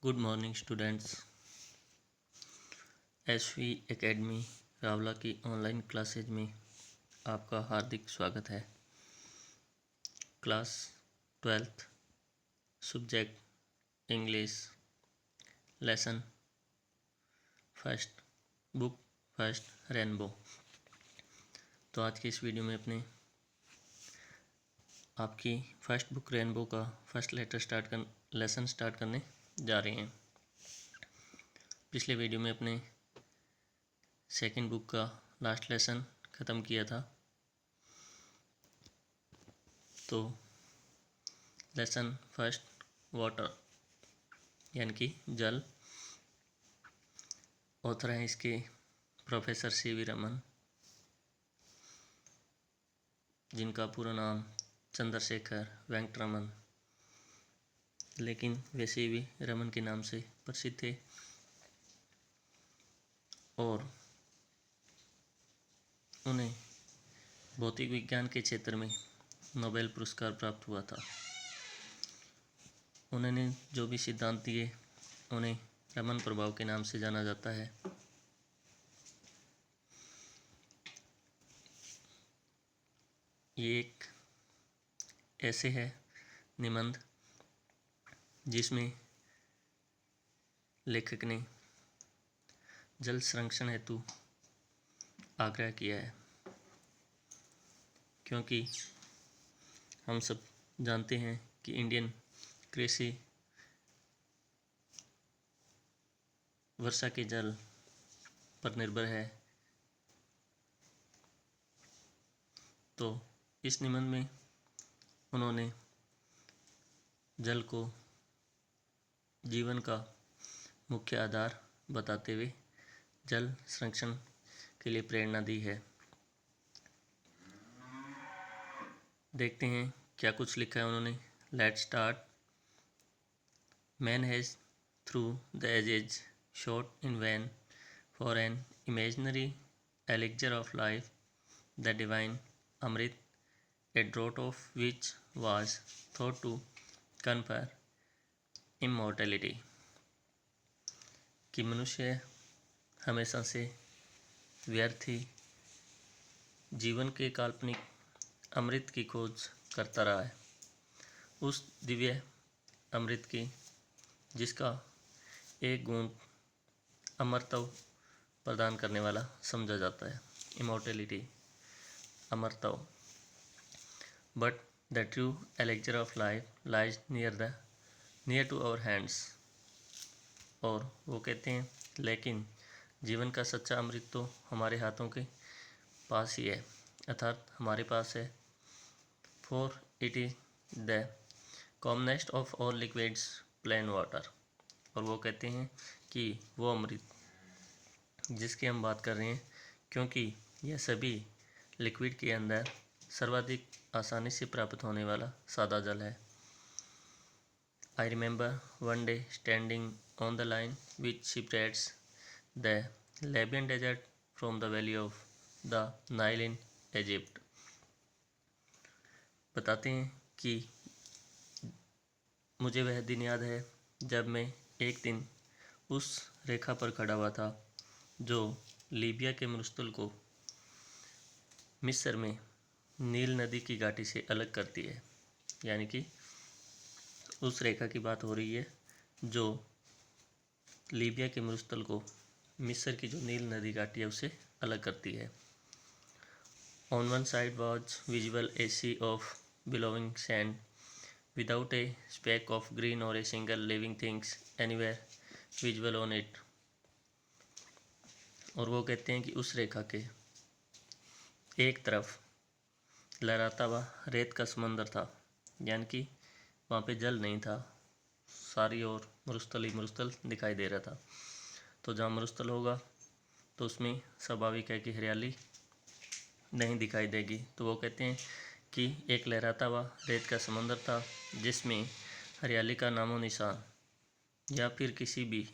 Good morning students. SV academy Rawla की online classes में आपका हार्दिक स्वागत है। Class 12th subject English, lesson first, book first rainbow. तो आज की इस वीडियो में आपकी फर्स्ट बुक रेनबो का फर्स्ट लेसन स्टार्ट करने जा रहे हैं। पिछले वीडियो में अपने सेकंड बुक का लास्ट लेसन ख़त्म किया था। तो लेसन फर्स्ट वाटर यानी कि जल, ऑथर हैं इसके प्रोफेसर सीवी रमन, जिनका पूरा नाम चंद्रशेखर वेंकट रमन, लेकिन वे सीवी रमन के नाम से प्रसिद्ध थे और उन्हें भौतिक विज्ञान के क्षेत्र में नोबेल पुरस्कार प्राप्त हुआ था। उन्होंने जो भी सिद्धांत दिए उन्हें रमन प्रभाव के नाम से जाना जाता है। ये एक ऐसे है निबंध जिसमें लेखक ने जल संरक्षण हेतु आग्रह किया है, क्योंकि हम सब जानते हैं कि इंडियन कृषि वर्षा के जल पर निर्भर है। तो इस निबंध में उन्होंने जल को जीवन का मुख्य आधार बताते हुए जल संरक्षण के लिए प्रेरणा दी है। देखते हैं क्या कुछ लिखा है उन्होंने। Let's start. Man has through the ages sought in vain for an imaginary elixir of life, the divine amrit, a draught of which was thought to confer immortality। कि मनुष्य हमेशा से व्यर्थ ही जीवन के काल्पनिक अमृत की खोज करता रहा है, उस दिव्य अमृत की जिसका एक गुण अमरत्व प्रदान करने वाला समझा जाता है। इमोर्टेलिटी, अमरत्व। But the true elixir of life lies near to our hands. और वो कहते हैं लेकिन जीवन का सच्चा अमृत तो हमारे हाथों के पास ही है, अर्थात हमारे पास है। For it is the commonest of all liquids, plain water. और वो कहते हैं कि वो अमृत जिसकी हम बात कर रहे हैं, क्योंकि यह सभी लिक्विड के अंदर सर्वाधिक आसानी से प्राप्त होने वाला सादा जल है। I remember one day standing on the line which separates the Libyan desert from the valley of the Nile in Egypt. बताते हैं कि मुझे वह दिन याद है जब मैं एक दिन उस रेखा पर खड़ा हुआ था जो लीबिया के मरुस्थल को मिस्र में नील नदी की घाटी से अलग करती है। यानी कि उस रेखा की बात हो रही है जो लीबिया के मरुस्थल को मिस्र की जो नील नदी घाटी है उससे अलग करती है। On one side was visible a sea of billowing sand without a speck of green और a single living things anywhere visible on it. और वो कहते हैं कि उस रेखा के एक तरफ लहराता हुआ रेत का समंदर था, यानी कि वहाँ पे जल नहीं था, सारी ओर मरुस्थल ही मरुस्थल दिखाई दे रहा था। तो जहाँ मरुस्थल होगा तो उसमें स्वाभाविक है कि हरियाली नहीं दिखाई देगी। तो वो कहते हैं कि एक लहराता हुआ रेत का समंदर था जिसमें हरियाली का नामो निशान या फिर किसी भी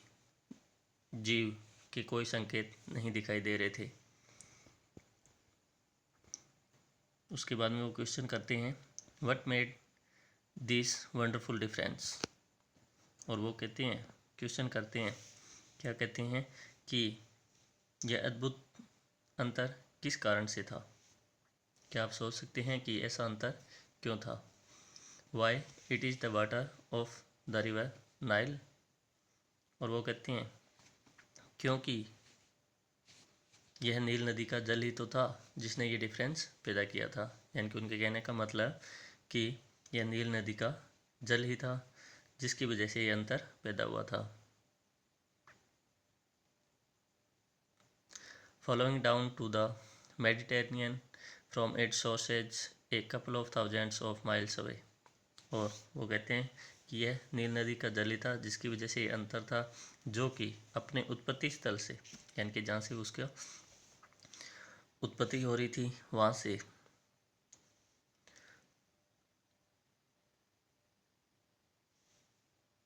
जीव के कोई संकेत नहीं दिखाई दे रहे थे। उसके बाद में वो क्वेश्चन करते हैं what made this wonderful difference. और वो कहते हैं क्वेश्चन करते हैं, क्या कहते हैं कि यह अद्भुत अंतर किस कारण से था। क्या आप सोच सकते हैं कि ऐसा अंतर क्यों था। Why it is the water of the river Nile. और वो कहते हैं क्योंकि यह नील नदी का जल ही तो था जिसने ये डिफरेंस पैदा किया था। यानी कि उनके कहने का मतलब कि यह नील नदी का जल ही था जिसकी वजह से ये अंतर पैदा हुआ था। Following down to the Mediterranean from its sources a couple of thousands of miles away। और वो कहते हैं कि यह नील नदी का जल ही था जिसकी वजह से ये अंतर था, जो कि अपने उत्पत्ति स्थल से, यानी कि जहाँ से उसका उत्पत्ति हो रही थी वहाँ से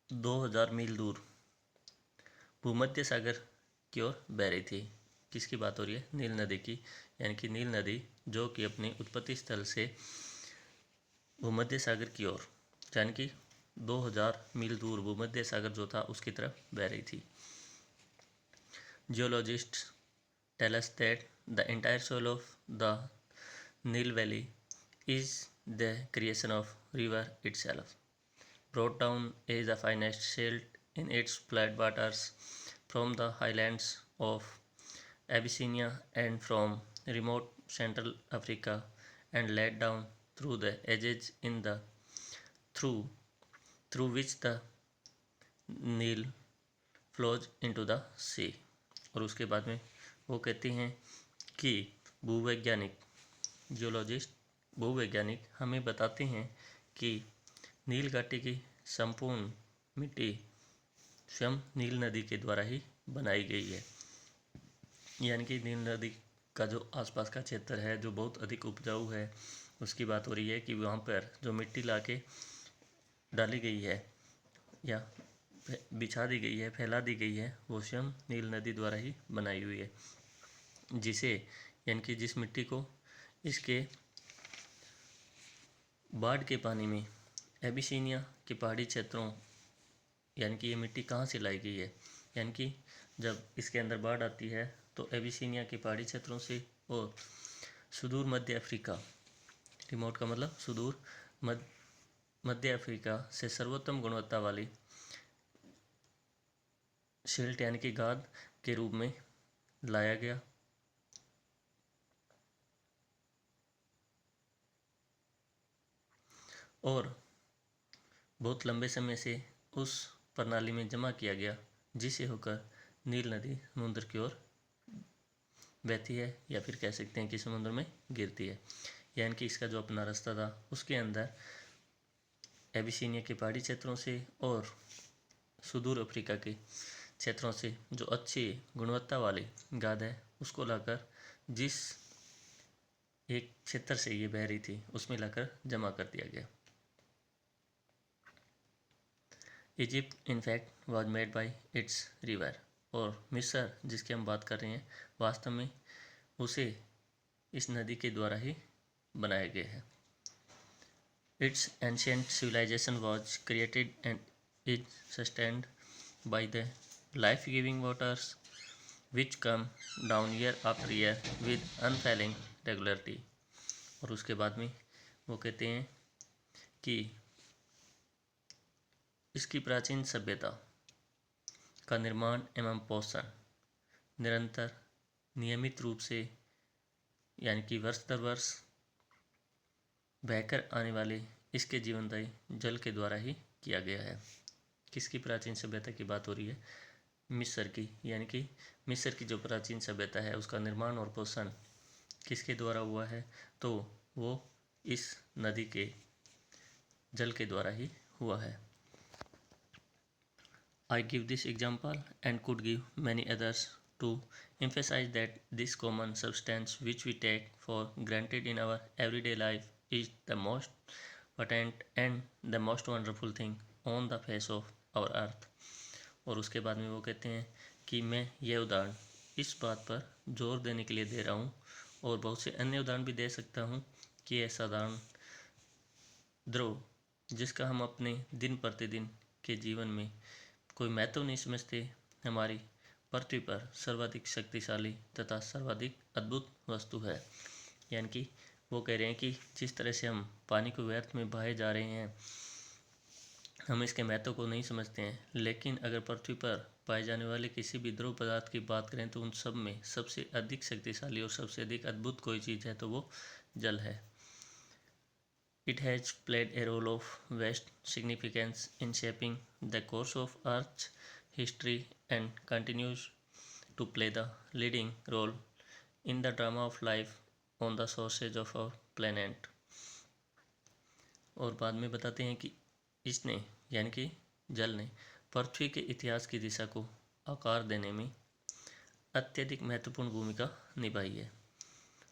2000 मील दूर भूमध्य सागर की ओर बह रही थी। किसकी बात हो रही है, नील नदी की। यानी कि नील नदी जो कि अपने उत्पत्ति स्थल से भूमध्य सागर की ओर, यानी कि 2000 मील दूर भूमध्य सागर जो था उसकी तरफ बह रही थी। Geologists tell us that the entire soil of the Nile valley is the creation of river itself, brought down as the finest silt in its flood waters from the highlands of Abyssinia and from remote Central Africa, and laid down through the ages in the through through which the Nile flows into the sea। और उसके बाद में वो कहती हैं कि भूवैज्ञानिक geologist भूवैज्ञानिक हमें बताते हैं कि नील घाटी की संपूर्ण मिट्टी स्वयं नील नदी के द्वारा ही बनाई गई है। यानी कि नील नदी का जो आसपास का क्षेत्र है जो बहुत अधिक उपजाऊ है, उसकी बात हो रही है कि वहाँ पर जो मिट्टी लाके डाली गई है या बिछा दी गई है, फैला दी गई है, वो स्वयं नील नदी द्वारा ही बनाई हुई है। जिसे यानी कि जिस मिट्टी को इसके बाढ़ के पानी में एबिसिनिया के पहाड़ी क्षेत्रों, यानी कि ये मिट्टी कहाँ से लाई गई है, यानी कि जब इसके अंदर बाढ़ आती है तो एबिसिनिया के पहाड़ी क्षेत्रों से और सुदूर मध्य अफ्रीका, रिमोट का मतलब सुदूर मध्य अफ्रीका से सर्वोत्तम गुणवत्ता वाली सिल्ट यानी कि गाद के रूप में लाया गया। और बहुत लंबे समय से उस प्रणाली में जमा किया गया, जिसे होकर नील नदी समुद्र की ओर बहती है या फिर कह सकते हैं कि समुद्र में गिरती है। यानी कि इसका जो अपना रास्ता था उसके अंदर एबिसिनिया के पहाड़ी क्षेत्रों से और सुदूर अफ्रीका के क्षेत्रों से जो अच्छी गुणवत्ता वाली गाद है उसको लाकर जिस एक क्षेत्र से ये बह रही थी उसमें लाकर जमा कर दिया गया। Egypt in fact was made by its river. और मिस्र जिसकी हम बात कर रहे हैं वास्तव में उसे इस नदी के द्वारा ही बनाया गया है। Its ancient civilisation was created and is sustained by the life giving waters which come down year after year with unfailing regularity. और उसके बाद में वो कहते हैं कि इसकी प्राचीन सभ्यता का निर्माण एवं पोषण निरंतर नियमित रूप से, यानी कि वर्ष दर वर्ष बहकर आने वाले इसके जीवनदायी जल के द्वारा ही किया गया है। किसकी प्राचीन सभ्यता की बात हो रही है, मिस्र की। यानी कि मिस्र की जो प्राचीन सभ्यता है उसका निर्माण और पोषण किसके द्वारा हुआ है, तो वो इस नदी के जल के द्वारा ही हुआ है। I give this example and could give many others to emphasize that this common substance which we take for granted in our everyday life is the most potent and the most wonderful thing on the face of our earth। और उसके बाद में वो कहते हैं कि मैं यह उदाहरण इस बात पर जोर देने के लिए दे रहा हूँ और बहुत से अन्य उदाहरण भी दे सकता हूँ कि यह साधारण द्रव जिसका हम अपने दिन प्रतिदिन के जीवन में कोई महत्व नहीं समझते हमारी पृथ्वी पर सर्वाधिक शक्तिशाली तथा सर्वाधिक अद्भुत वस्तु है। यानी कि वो कह रहे हैं कि जिस तरह से हम पानी को व्यर्थ में बहाए जा रहे हैं, हम इसके महत्व को नहीं समझते हैं, लेकिन अगर पृथ्वी पर पाए जाने वाले किसी भी द्रव पदार्थ की बात करें तो उन सब में सबसे अधिक शक्तिशाली और सबसे अधिक अद्भुत कोई चीज़ है तो वो जल है। It has played a role of vast significance in shaping the course of Earth's history and continues to play the leading role in the drama of life on the surface of our planet। और बाद में बताते हैं कि इसने यानी कि जल ने पृथ्वी के इतिहास की दिशा को आकार देने में अत्यधिक महत्वपूर्ण भूमिका निभाई है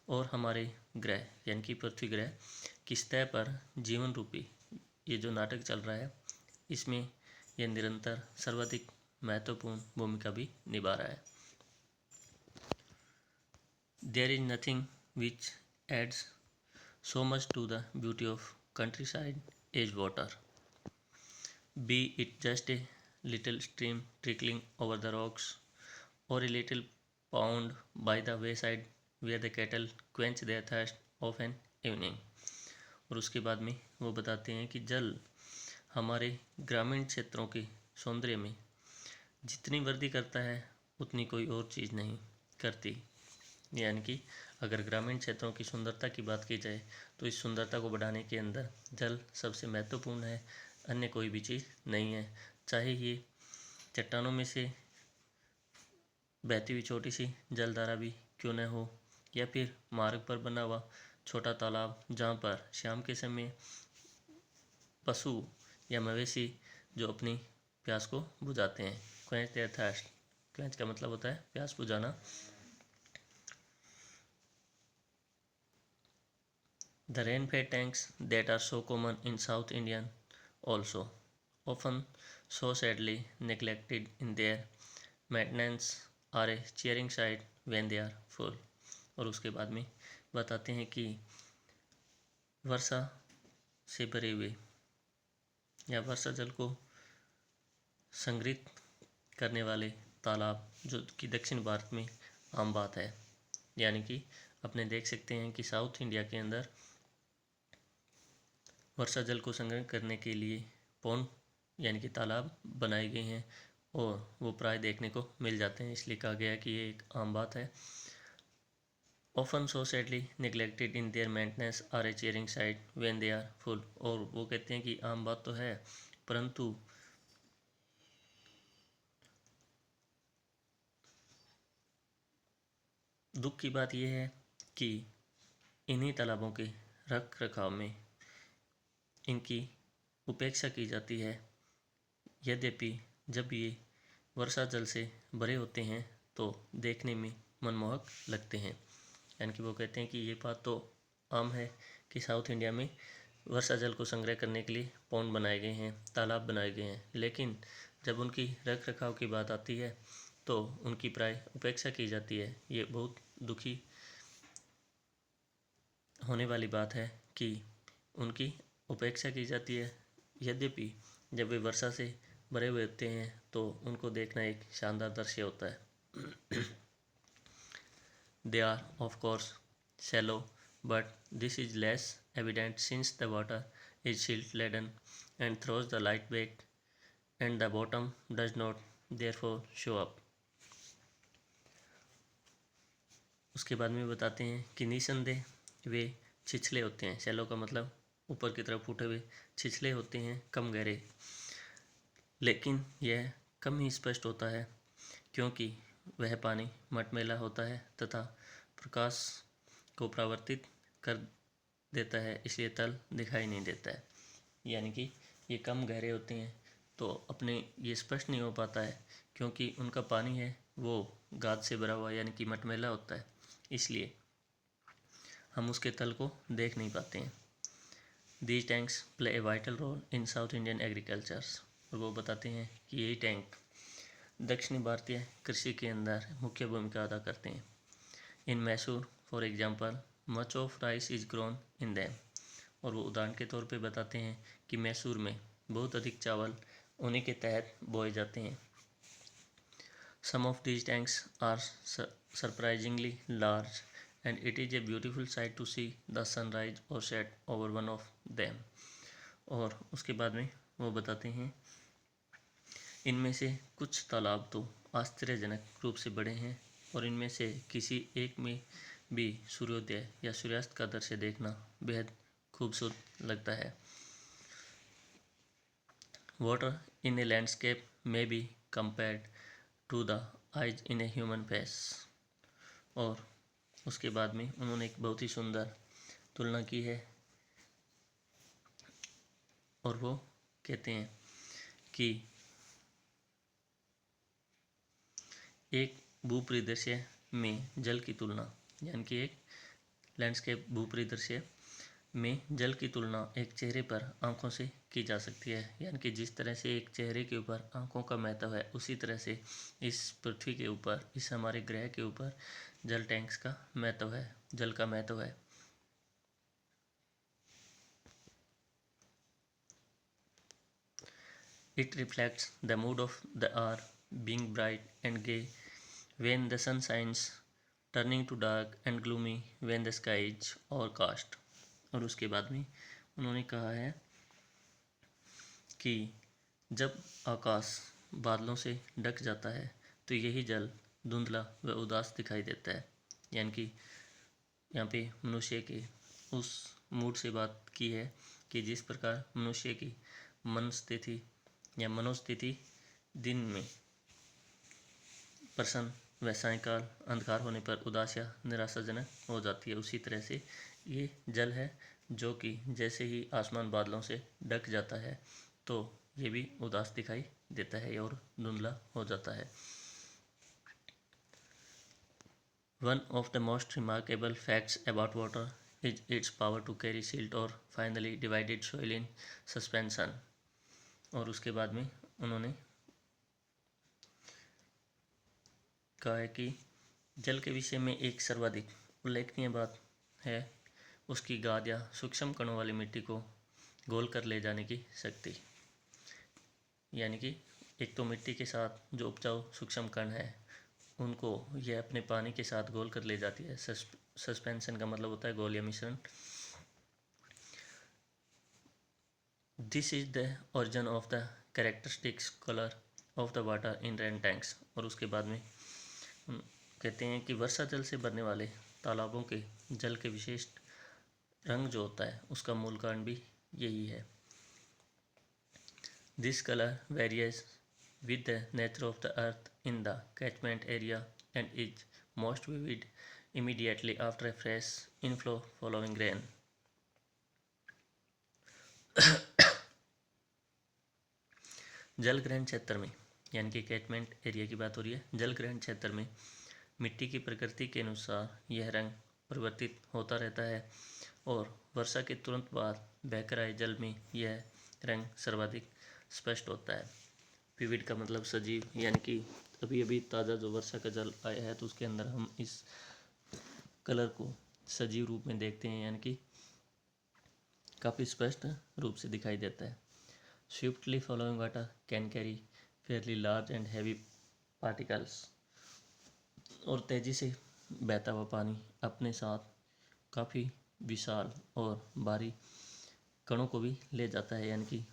और हमारे ग्रह यानी कि पृथ्वी ग्रह की सतह पर जीवन रूपी ये जो नाटक चल रहा है, इसमें यह निरंतर सर्वाधिक महत्वपूर्ण भूमिका भी निभा रहा है। There is nothing which adds so much to the beauty of countryside as water, be it just a little stream trickling over the rocks or a little pond by the wayside where the cattle quench their thirst of an evening। और उसके बाद में वो बताते हैं कि जल हमारे ग्रामीण क्षेत्रों के सौंदर्य में जितनी वृद्धि करता है उतनी कोई और चीज़ नहीं करती। यानी कि अगर ग्रामीण क्षेत्रों की सुंदरता की बात की जाए तो इस सुंदरता को बढ़ाने के अंदर जल सबसे महत्वपूर्ण है, अन्य कोई भी चीज़ नहीं है। चाहे ये चट्टानों में से बहती हुई छोटी सी जलधारा भी क्यों न हो, या फिर मार्ग पर बना हुआ छोटा तालाब जहाँ पर शाम के समय पशु या मवेशी जो अपनी प्यास को बुझाते हैं, क्वेंच देयर थर्स्ट, क्वेंच का मतलब होता है प्यास बुझाना। The rain-fed tanks that are so common in South India also often so sadly neglected in their maintenance are a cheering sight when they are full। और उसके बाद में बताते हैं कि वर्षा से भरे हुए या वर्षा जल को संग्रहित करने वाले तालाब जो कि दक्षिण भारत में आम बात है। यानी कि अपने देख सकते हैं कि साउथ इंडिया के अंदर वर्षा जल को संग्रह करने के लिए पौंड यानी कि तालाब बनाए गए हैं और वो प्राय देखने को मिल जाते हैं, इसलिए कहा गया है कि ये एक आम बात है। Often so sadly neglected in their maintenance are a cheering sight when they are full। और वो कहते हैं कि आम बात तो है, परंतु दुख की बात यह है कि इन्हीं तालाबों के रख रखाव में इनकी उपेक्षा की जाती है। यद्यपि जब ये वर्षा जल से भरे होते हैं तो देखने में मनमोहक लगते हैं। यानी कि वो कहते हैं कि ये बात तो आम है कि साउथ इंडिया में वर्षा जल को संग्रह करने के लिए पौंड बनाए गए हैं, तालाब बनाए गए हैं, लेकिन जब उनकी रख रखाव की बात आती है तो उनकी प्राय उपेक्षा की जाती है। ये बहुत दुखी होने वाली बात है कि उनकी उपेक्षा की जाती है। यद्यपि जब वे वर्षा से भरे हुए होते हैं तो उनको देखना एक शानदार दृश्य होता है। They are of course shallow, but this is less evident since the water is silt laden and throws the light back and the bottom does not therefore show up। उसके बाद में बताते हैं कि निसंदेह वे छिछले होते हैं। शैलो का मतलब ऊपर की तरफ उठे हुए, छिछले होते हैं, कम गहरे, लेकिन यह कम ही स्पष्ट होता है क्योंकि वह पानी मटमैला होता है तथा प्रकाश को परावर्तित कर देता है, इसलिए तल दिखाई नहीं देता है। यानी कि ये कम गहरे होते हैं तो अपने ये स्पष्ट नहीं हो पाता है क्योंकि उनका पानी है वो गाद से भरा हुआ यानी कि मटमैला होता है, इसलिए हम उसके तल को देख नहीं पाते हैं। These tanks play a vital role in South Indian agriculture। और वो बताते हैं कि यही टैंक दक्षिणी भारतीय कृषि के अंदर मुख्य भूमिका अदा करते हैं। In Mysore for example much of rice is grown in them. और वो उदाहरण के तौर पे बताते हैं कि मैसूर में बहुत अधिक चावल उन्हीं के तहत बोए जाते हैं। Some of these tanks are surprisingly large and it is a beautiful sight to see the sunrise or set over one of them. और उसके बाद में वो बताते हैं, इनमें से कुछ तालाब तो आश्चर्यजनक रूप से बड़े हैं और इनमें से किसी एक में भी सूर्योदय या सूर्यास्त का दृश्य देखना बेहद खूबसूरत लगता है। Water in a landscape may be compared to the eyes in a human face। और उसके बाद में उन्होंने एक बहुत ही सुंदर तुलना की है और वो कहते हैं कि एक भूपरिदृश्य में जल की तुलना, यानी कि एक लैंडस्केप भूपरिदृश्य में जल की तुलना एक चेहरे पर आंखों से की जा सकती है। यानी कि जिस तरह से एक चेहरे के ऊपर आंखों का महत्व है, उसी तरह से इस पृथ्वी के ऊपर, इस हमारे ग्रह के ऊपर जल टैंक्स का महत्व है, जल का महत्व है। It reflects the mood of the hour, being bright and gay when the sun shines, turning to dark and gloomy when the sky is overcast। और उसके बाद में उन्होंने कहा है कि जब आकाश बादलों से ढक जाता है तो यही जल धुंधला व उदास दिखाई देता है। यानी कि यहाँ पे मनुष्य के उस मूड से बात की है कि जिस प्रकार मनुष्य की मन स्थिति या मनोस्थिति दिन में प्रसन्न व सायंकाल अंधकार होने पर उदास या निराशाजनक हो जाती है, उसी तरह से ये जल है जो कि जैसे ही आसमान बादलों से ढक जाता है तो ये भी उदास दिखाई देता है और धुंधला हो जाता है। One of the most remarkable facts about water is its power to carry silt or finely divided soil in suspension। और उसके बाद में उन्होंने कहा है कि जल के विषय में एक सर्वाधिक उल्लेखनीय बात है उसकी गाद या सूक्ष्म कणों वाली मिट्टी को घोल कर ले जाने की शक्ति। यानी कि एक तो मिट्टी के साथ जो उपजाऊ सूक्ष्म कण है उनको यह अपने पानी के साथ घोल कर ले जाती है। सस्पेंशन का मतलब होता है घोल या मिश्रण। This is the origin of the characteristics colour of the water in rain tanks. और उसके बाद में कहते हैं कि वर्षा जल से भरने वाले तालाबों के जल के विशिष्ट रंग जो होता है उसका मूल कारण भी यही है। This colour various with the nature of the earth in the catchment area and is most vivid immediately after a fresh inflow following rain। जल ग्रहण क्षेत्र में, यानी कि कैचमेंट एरिया की बात हो रही है, जल ग्रहण क्षेत्र में मिट्टी की प्रकृति के अनुसार यह रंग परिवर्तित होता रहता है और वर्षा के तुरंत बाद बहकर आए जल में यह रंग सर्वाधिक स्पष्ट होता है। विविड का मतलब सजीव, यानी कि अभी अभी ताज़ा जो वर्षा का जल आया है तो उसके अंदर हम इस कलर को सजीव रूप में देखते हैं, यानी कि काफ़ी स्पष्ट रूप से दिखाई देता है। Swiftly following water can carry fairly large and heavy particles. और तेज़ी से बहता हुआ पानी अपने साथ काफ़ी विशाल और भारी कणों को भी ले जाता है, यानी कि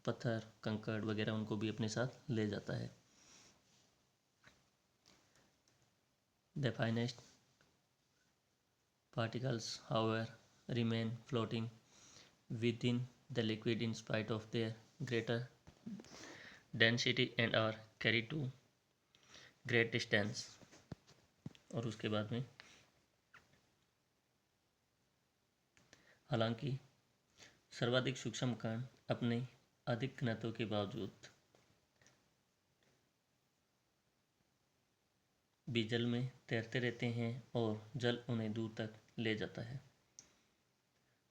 पत्थर कंकड़ वगैरह उनको भी अपने साथ ले जाता है। The finest particles however remain floating within the liquid in spite of their greater density and are carry to great distance. और उसके बाद में हालांकि सर्वाधिक सूक्ष्म कण अपने अधिक घनत्व के बावजूद भी जल में तैरते रहते हैं और जल उन्हें दूर तक ले जाता है।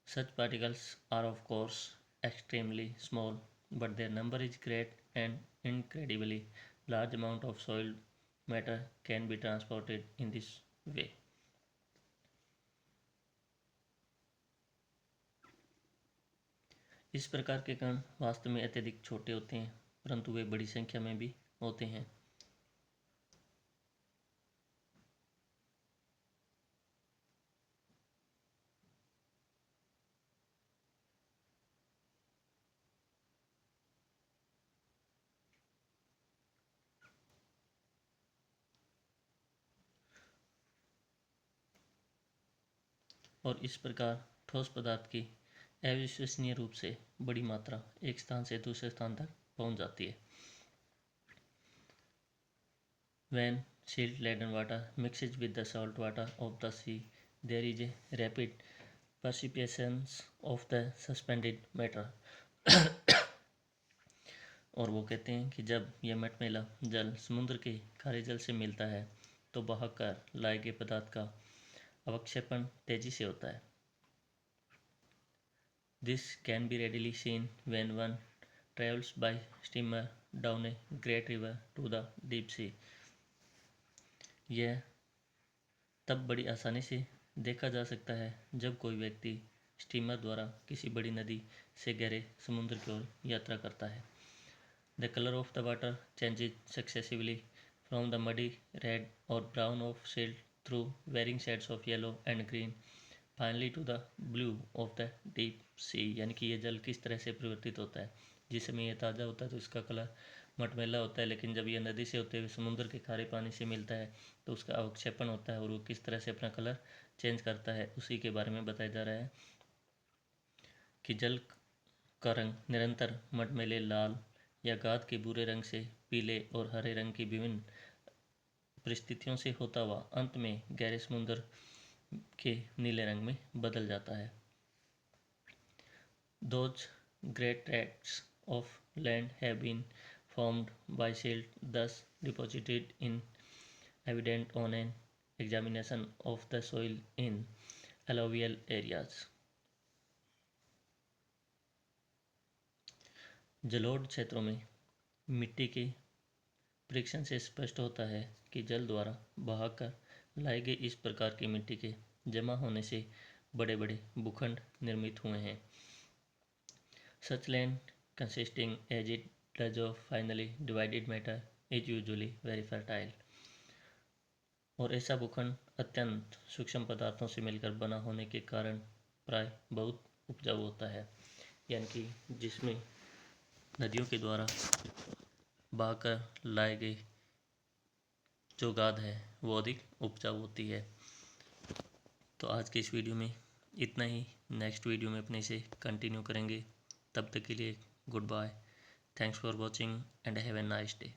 Such particles are of course extremely small, but their number is great and incredibly large amount of soil matter can be transported in this way। इस प्रकार के कण वास्तव में अत्यधिक छोटे होते हैं परंतु वे बड़ी संख्या में भी होते हैं। और इस प्रकार ठोस पदार्थ की अविश्वसनीय रूप से बड़ी मात्रा एक स्थान से दूसरे स्थान तक पहुंच जाती है। When silt laden water mixes with the salt water of the sea, there is a rapid precipitation of the suspended matter। और वो कहते हैं कि जब यह मटमैला जल समुद्र के खारे जल से मिलता है तो बहकर लाए गए पदार्थ का अवक्षेपण तेजी से होता है। This can be readily seen when one travels by steamer down a great river to the deep sea। यह तब बड़ी आसानी से देखा जा सकता है जब कोई व्यक्ति स्टीमर द्वारा किसी बड़ी नदी से गहरे समुद्र की ओर यात्रा करता है। The colour of the water changes successively from the muddy red और brown of silt through varying shades of yellow and green finally to the blue of the deep sea. यानी कि यह जल किस तरह से परिवर्तित होता है। जिस समय यह ताज़ा होता है तो इसका कलर मटमैला होता है, लेकिन जब यह नदी से होते हुए समुद्र के खारे पानी से मिलता है तो उसका अवक्षेपण होता है और वो किस तरह से अपना कलर चेंज करता है उसी के बारे में बताया जा रहा है कि जल का रंग निरंतर मटमैले लाल या गाद के भूरे रंग से पीले और हरे रंग की विभिन्न परिस्थितियों से होता हुआ अंत में गहरे समुद्र के नीले रंग में बदल जाता है। Those great tracts of land have been formed by silt thus deposited in evident on an examination of the soil in alluvial areas। जलोढ़ क्षेत्रों में मिट्टी के परीक्षण से स्पष्ट होता है कि जल द्वारा बहाकर लाए गए इस प्रकार की मिट्टी के जमा होने से बड़े बड़े भूखंड निर्मित हुए हैं। Such land consisting as it does of finely divided matter is usually very fertile। और ऐसा भूखंड अत्यंत सूक्ष्म पदार्थों से मिलकर बना होने के कारण प्राय बहुत उपजाऊ होता है। यानी कि जिसमें नदियों के द्वारा बहाकर लाए गए जो गाद है वो अधिक उपजाऊ होती है। तो आज के इस वीडियो में इतना ही। नेक्स्ट वीडियो में अपने से कंटिन्यू करेंगे। तब तक के लिए goodbye. Thanks for watching and have a nice day.